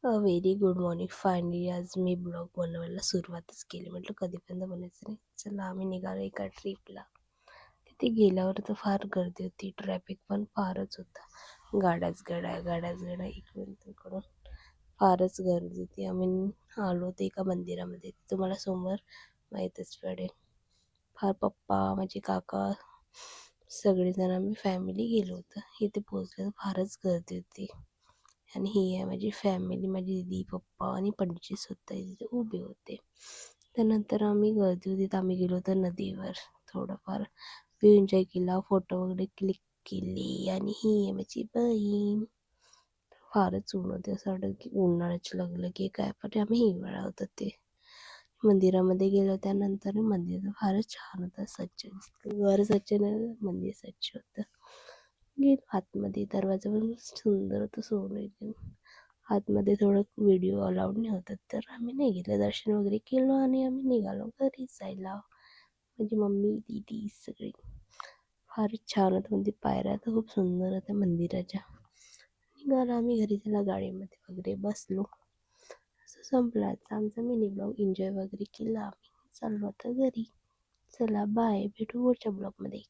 Very good morning. Finally आज मी blog बनवायला सुरुवातच केली. म्हटलं कधीपर्यंत बनायचं नाही. चला आम्ही निघालो एका ट्रिपला. तिथे गेल्यावर तर फार गर्दी होती. ट्रॅफिक पण फारच होता. गाड्याच गाड्या इकडून तिकडून फारच गर्दी होती. आम्ही आलो होतो एका मंदिरामध्ये. तुम्हाला समोर माहीतच पडेल. फार पप्पा, माझे काका, सगळेजण आम्ही फॅमिली गेलो होतो. इथे पोहोचलं तर फारच गर्दी होती. आणि ही आहे माझी फॅमिली. माझी दीदी, पप्पा आणि पणजी सुद्धा तिथे उभे होते. त्यानंतर आम्ही गर्दी होती तर आम्ही गेलो होतो नदीवर. थोडंफार व्यू एन्जॉय केला, फोटो वगैरे क्लिक केले. आणि ही आहे माझी बहीण. फारच ऊन होते, असं वाटतं की उन्हाळ्याच लागलं की काय, पण आम्ही हिवाळा होतं ते. मंदिरामध्ये गेलो त्यानंतर मंदिर फारच छान होतं, स्वच्छ दिसतं. घर स्वच्छ नाही, मंदिर स्वच्छ होतं. गेलो आतमध्ये, दरवाजा पण सुंदर होतं, सोनं एकदम. आतमध्ये थोडं व्हिडिओ अलाउड नाही होतं तर आम्ही नाही गेलो. दर्शन वगैरे केलं आणि आम्ही निघालो घरी जायला. माझी मम्मी, दीदी सगळी. फारच छान होतं मंदिर. पायऱ्या तर खूप सुंदर होत्या मंदिराच्या. निघालो आम्ही घरी, त्याला गाडीमध्ये वगैरे बसलो. असं संपला आमचा मिनी ब्लॉग. एन्जॉय वगैरे केला आम्ही. चाललो आता घरी. चला बाय, भेटू पुढच्या ब्लॉगमध्ये.